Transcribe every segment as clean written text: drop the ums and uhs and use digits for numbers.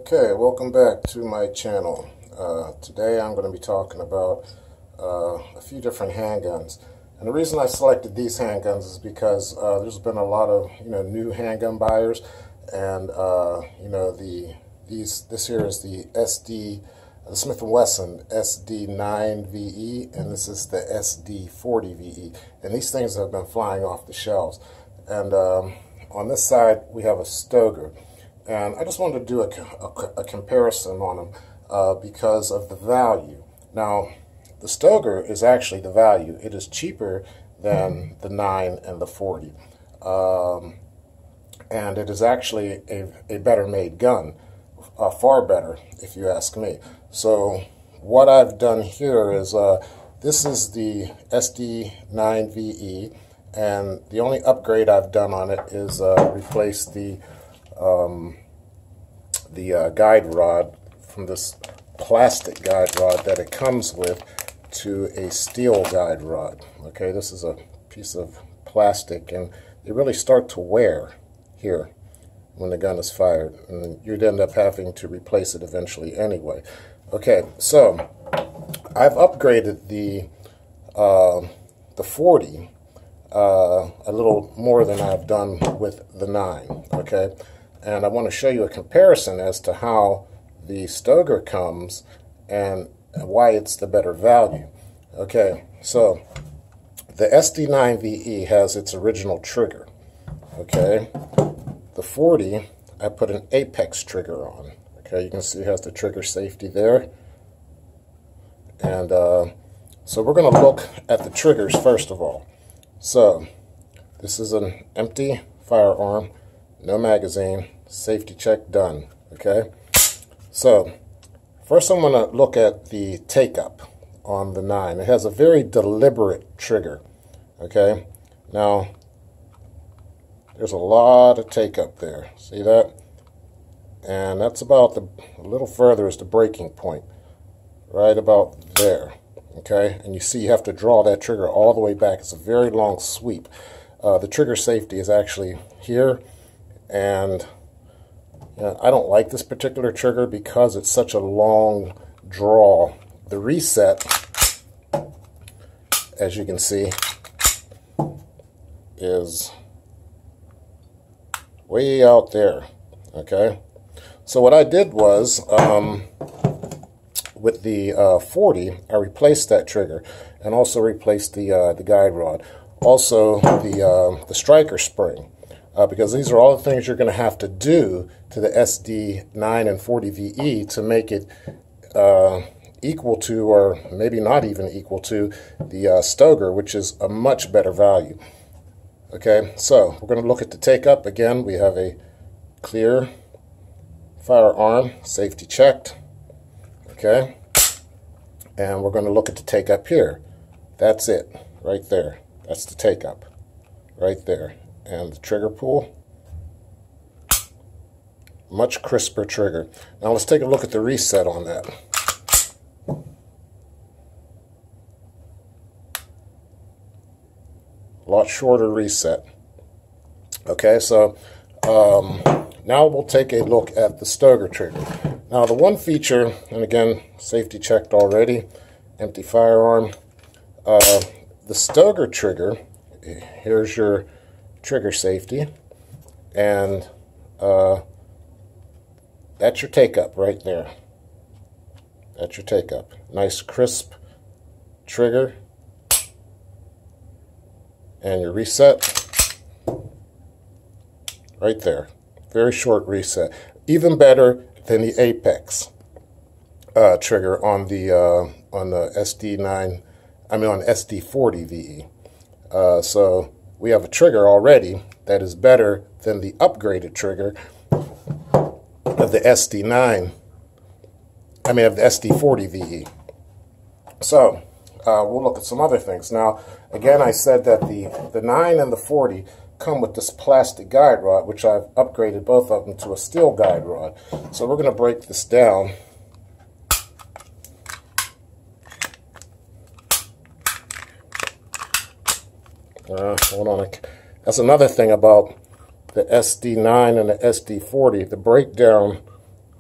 Okay, welcome back to my channel. Today I'm going to be talking about a few different handguns. And the reason I selected these handguns is because there's been a lot of new handgun buyers, and this here is the Smith Wesson SD9 VE, and this is the Sdve VE, and these things have been flying off the shelves. And on this side we have a Stoeger. And I just wanted to do a comparison on them because of the value. Now, the Stoeger is actually the value. It is cheaper than the 9 and the 40. And it is actually a better made gun, far better if you ask me. So what I've done here is, this is the SD9 VE, and the only upgrade I've done on it is replace the guide rod from this plastic guide rod that it comes with to a steel guide rod. Okay, this is a piece of plastic, and they really start to wear here when the gun is fired, and you'd end up having to replace it eventually anyway. Okay, so I've upgraded the 40 a little more than I've done with the 9. Okay. And I want to show you a comparison as to how the Stoeger comes and why it's the better value. Okay, so the SD9 VE has its original trigger. Okay, the 40, I put an Apex trigger on. Okay, you can see it has the trigger safety there. And so we're going to look at the triggers first of all. So this is an empty firearm, no magazine, safety check done. Okay, so first I'm going to look at the take up on the 9. It has a very deliberate trigger. Okay, now there's a lot of take up there, see that? And that's about a little further is the breaking point, right about there. Okay, and you see you have to draw that trigger all the way back. It's a very long sweep. The trigger safety is actually here, and I don't like this particular trigger because it's such a long draw. The reset, as you can see, is way out there. Okay, so what I did was, with the 40, I replaced that trigger and also replaced the guide rod. Also the striker spring. Because these are all the things you're going to have to do to the SD9 and 40 VE to make it equal to, or maybe not even equal to, the Stoeger, which is a much better value. Okay, so we're going to look at the take up. Again, we have a clear firearm, safety checked. Okay, and we're going to look at the take up here. That's it, right there. That's the take up, right there. And the trigger pull, much crisper trigger. Now let's take a look at the reset on that. A lot shorter reset. Okay, so now we'll take a look at the Stoeger trigger. Now the one feature, and again, safety checked already, empty firearm. The Stoeger trigger, here's your trigger safety, and that's your take up right there. That's your take up. Nice crisp trigger, and your reset right there. Very short reset. Even better than the Apex trigger on the SD9. I mean on Sdve VE. So we have a trigger already that is better than the upgraded trigger of the SD9, I mean of the Sdve VE. So we'll look at some other things. Now, again, I said that the 9 and the 40 come with this plastic guide rod, which I've upgraded both of them to a steel guide rod. So we're going to break this down. Hold on. That's another thing about the SD9 and the Sdve. The breakdown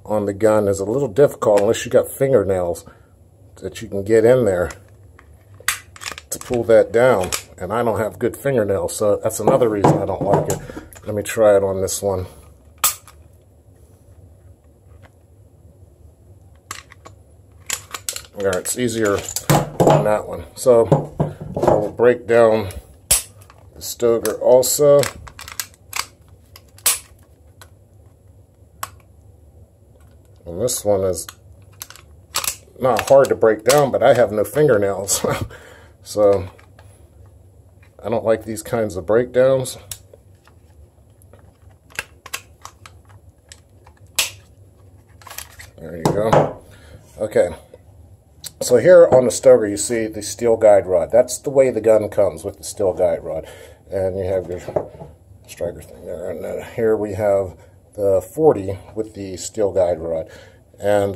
on the gun is a little difficult unless you got fingernails that you can get in there to pull that down, and I don't have good fingernails, so that's another reason I don't like it. Let me try it on this one. Alright, it's easier on that one. So I will break down the Stoeger also. And this one is not hard to break down, but I have no fingernails. So I don't like these kinds of breakdowns. There you go. Okay. So here on the Stoeger you see the steel guide rod. That's the way the gun comes, with the steel guide rod. And you have your striker thing there. And then here we have the 40 with the steel guide rod. And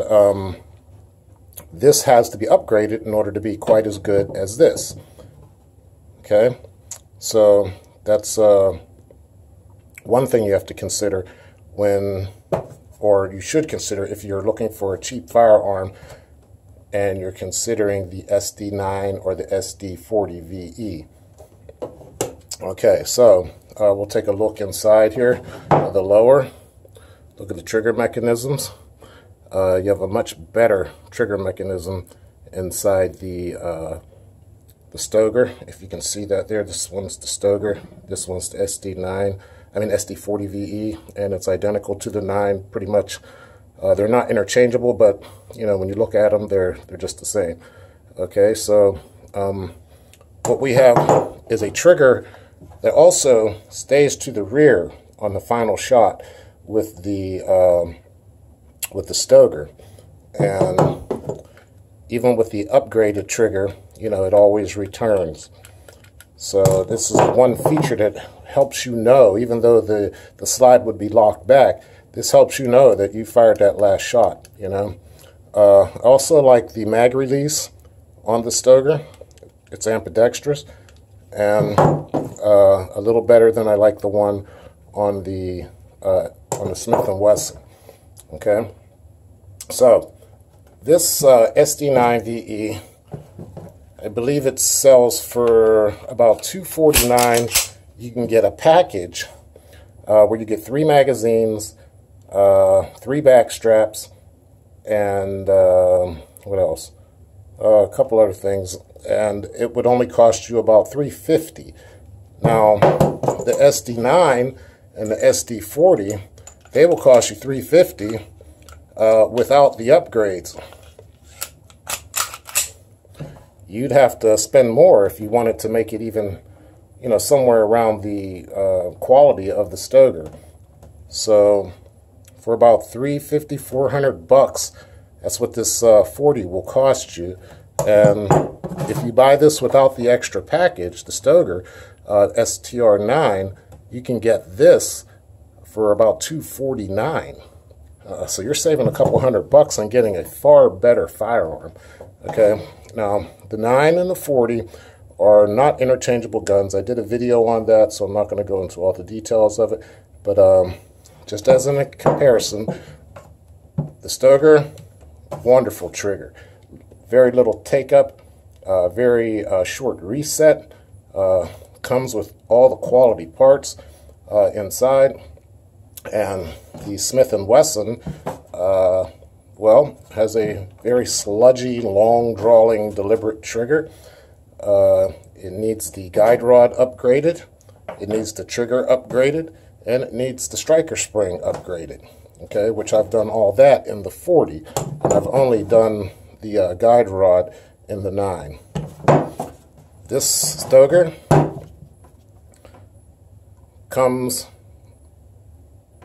this has to be upgraded in order to be quite as good as this. Okay? So that's one thing you have to consider when, or you should consider if you're looking for a cheap firearm and you're considering the SD9 or the SD40VE. Okay, so we'll take a look inside here, the lower. Look at the trigger mechanisms. You have a much better trigger mechanism inside the Stoeger. If you can see that there, this one's the Stoeger, this one's the SD9, I mean SD40VE, and it's identical to the 9 pretty much. They're not interchangeable, but you know, when you look at them, they're just the same. Okay, so what we have is a trigger that also stays to the rear on the final shot with the Stoeger, and even with the upgraded trigger, you know, it always returns. So this is one feature that helps you know, even though the slide would be locked back, this helps you know that you fired that last shot, you know. I also like the mag release on the Stoeger. It's ambidextrous, and a little better than I like the one on the Smith Wesson. Okay, so this SD9 VE, I believe it sells for about $249. You can get a package where you get 3 magazines, 3 back straps, and what else? A couple other things, and it would only cost you about $350. Now, the SD9 and the SD40, they will cost you $350 without the upgrades. You'd have to spend more if you wanted to make it even, you know, somewhere around the quality of the Stoeger. So for about $350, $400, that's what this 40 will cost you. And if you buy this without the extra package, the Stoeger STR9, you can get this for about $249. So you're saving a couple $100 on getting a far better firearm. Okay, now the 9 and the 40 are not interchangeable guns. I did a video on that, so I'm not going to go into all the details of it. But just as a comparison, the Stoeger, wonderful trigger. Very little take-up, very short reset. Comes with all the quality parts inside. And the Smith & Wesson, well, has a very sludgy, long-drawing, deliberate trigger. It needs the guide rod upgraded, it needs the trigger upgraded, and it needs the striker spring upgraded. Okay, which I've done all that in the 40, and I've only done the guide rod in the 9. This Stoeger comes,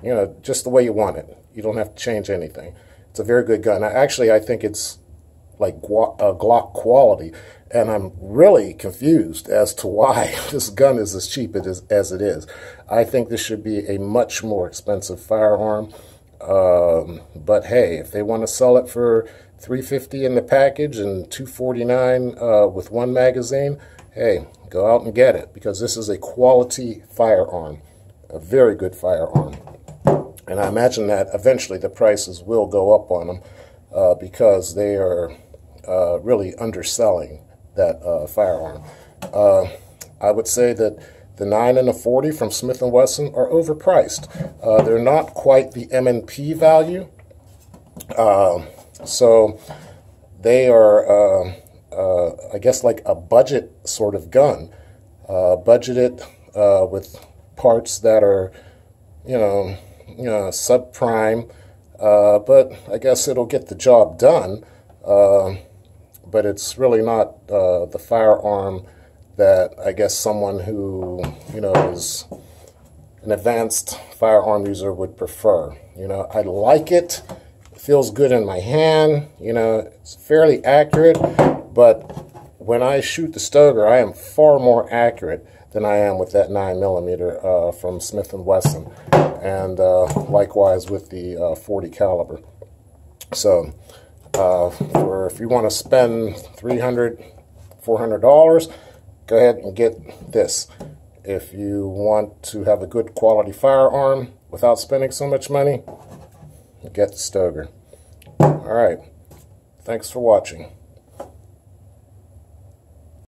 you know, just the way you want it. You don't have to change anything. It's a very good gun. Actually, I think it's like Glock quality, and I'm really confused as to why this gun is as cheap as it is. I think this should be a much more expensive firearm. But hey, if they want to sell it for $350 in the package and $249 with 1 magazine, hey, go out and get it, because this is a quality firearm, a very good firearm. And I imagine that eventually the prices will go up on them because they are really underselling that firearm. I would say that the 9 and the 40 from Smith & Wesson are overpriced. They're not quite the M&P value, so they are, I guess, like a budget sort of gun, budgeted with parts that are, subprime, but I guess it'll get the job done. But it's really not the firearm that I guess someone who, is an advanced firearm user would prefer. I like it. It feels good in my hand. It's fairly accurate, but when I shoot the Stoeger, I am far more accurate than I am with that 9mm from Smith & Wesson, and likewise with the 40 caliber. So if you want to spend $300, $400, go ahead and get this. If you want to have a good quality firearm without spending so much money, get the Stoeger. All right. Thanks for watching.